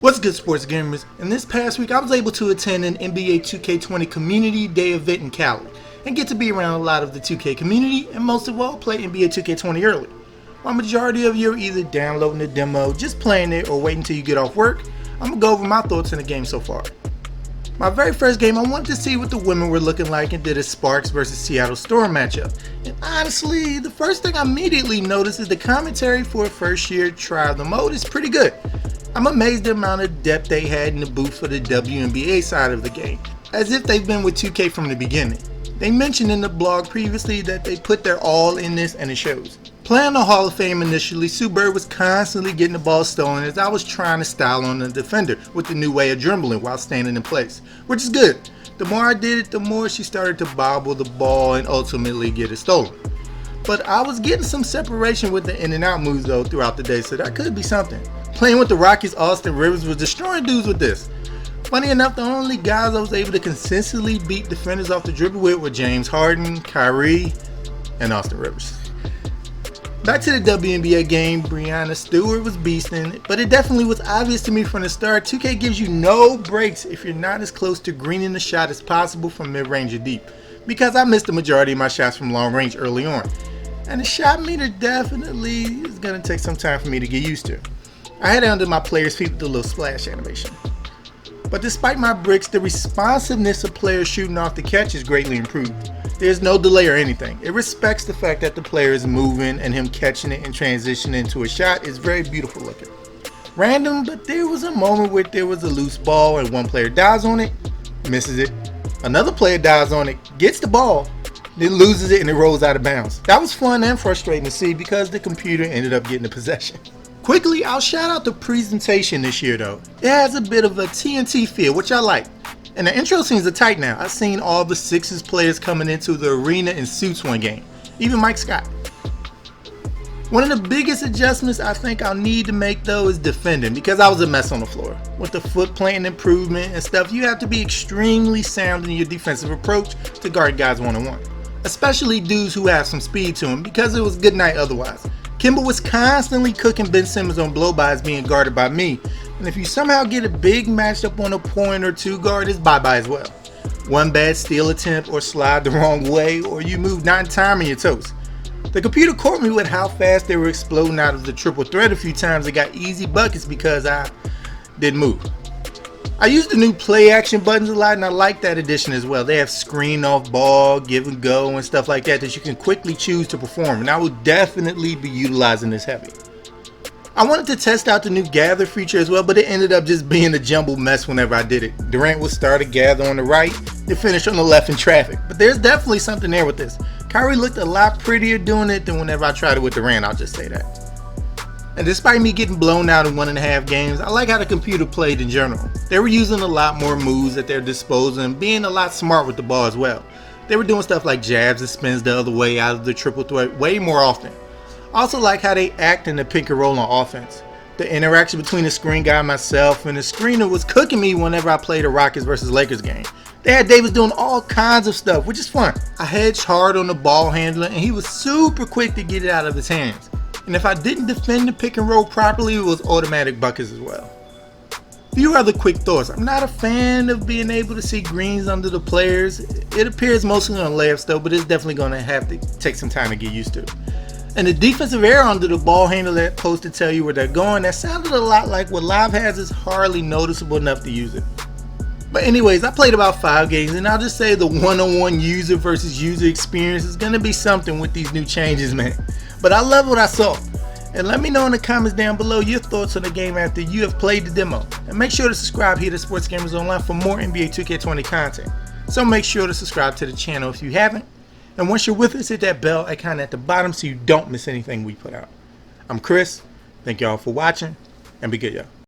What's good, sports gamers? And this past week I was able to attend an NBA 2K20 Community Day event in Cali and get to be around a lot of the 2K community and most of all play NBA 2K20 early. While majority of you are either downloading the demo, just playing it, or waiting until you get off work, I'm going to go over my thoughts on the game so far. My very first game, I wanted to see what the women were looking like and did a Sparks vs Seattle Storm matchup. And honestly, the first thing I immediately noticed is the commentary for a first year trial of the mode is pretty good. I'm amazed the amount of depth they had in the booth for the WNBA side of the game, as if they've been with 2K from the beginning. They mentioned in the blog previously that they put their all in this and it shows. Playing the Hall of Fame initially, Sue Bird was constantly getting the ball stolen as I was trying to style on the defender with the new way of dribbling while standing in place, which is good. The more I did it, the more she started to bobble the ball and ultimately get it stolen. But I was getting some separation with the in and out moves though throughout the day, so that could be something. Playing with the Rockies, Austin Rivers was destroying dudes with this. Funny enough, the only guys I was able to consistently beat defenders off the dribble with were James Harden, Kyrie, and Austin Rivers. Back to the WNBA game, Breanna Stewart was beasting, but it definitely was obvious to me from the start, 2K gives you no breaks if you're not as close to greening the shot as possible from mid-range or deep, because I missed the majority of my shots from long range early on. And the shot meter definitely is going to take some time for me to get used to. I had it under my players' feet with the little splash animation. But despite my bricks, the responsiveness of players shooting off the catch is greatly improved. There's no delay or anything. It respects the fact that the player is moving and him catching it and transitioning into a shot is very beautiful looking. Random, but there was a moment where there was a loose ball and one player dives on it, misses it. Another player dives on it, gets the ball, then loses it and it rolls out of bounds. That was fun and frustrating to see because the computer ended up getting the possession. Quickly, I'll shout out the presentation this year though. It has a bit of a TNT feel, which I like. And the intro scenes are tight now. I've seen all the Sixers players coming into the arena in suits one game. Even Mike Scott. One of the biggest adjustments I think I'll need to make though is defending, because I was a mess on the floor. With the foot planting improvement and stuff, you have to be extremely sound in your defensive approach to guard guys one-on-one. Especially dudes who have some speed to them, because it was good night otherwise. Kimber was constantly cooking Ben Simmons on blow-bys being guarded by me, and if you somehow get a big matchup on a point or two guard, it's bye-bye as well. One bad steal attempt or slide the wrong way, or you move not in time and you're toast. The computer caught me with how fast they were exploding out of the triple threat a few times and got easy buckets because I didn't move. I use the new play action buttons a lot and I like that addition as well. They have screen off ball, give and go and stuff like that you can quickly choose to perform, and I will definitely be utilizing this heavy. I wanted to test out the new gather feature as well, but it ended up just being a jumbled mess whenever I did it. Durant would start a gather on the right, then finish on the left in traffic, but there's definitely something there with this. Kyrie looked a lot prettier doing it than whenever I tried it with Durant, I'll just say that. And despite me getting blown out in 1.5 games, I like how the computer played in general. They were using a lot more moves at their disposal and being a lot smart with the ball as well. They were doing stuff like jabs and spins the other way out of the triple threat way more often. I also like how they act in the pick and roll on offense. The interaction between the screen guy, myself, and the screener was cooking me whenever I played a Rockets vs Lakers game. They had Davis doing all kinds of stuff, which is fun. I hedged hard on the ball handler and he was super quick to get it out of his hands. And if I didn't defend the pick and roll properly, it was automatic buckets as well. Few other quick thoughts. I'm not a fan of being able to see greens under the players. It appears mostly on layups though, but it's definitely going to have to take some time to get used to. And the defensive error under the ball handler that's supposed to tell you where they're going, that sounded a lot like what Live has, is hardly noticeable enough to use it. But anyways, I played about 5 games and I'll just say the one-on-one user versus user experience is going to be something with these new changes, man. But I love what I saw. And let me know in the comments down below your thoughts on the game after you have played the demo. And make sure to subscribe here to Sports Gamers Online for more NBA 2K20 content. So make sure to subscribe to the channel if you haven't. And once you're with us, hit that bell icon at the bottom so you don't miss anything we put out. I'm Chris. Thank y'all for watching and be good, y'all.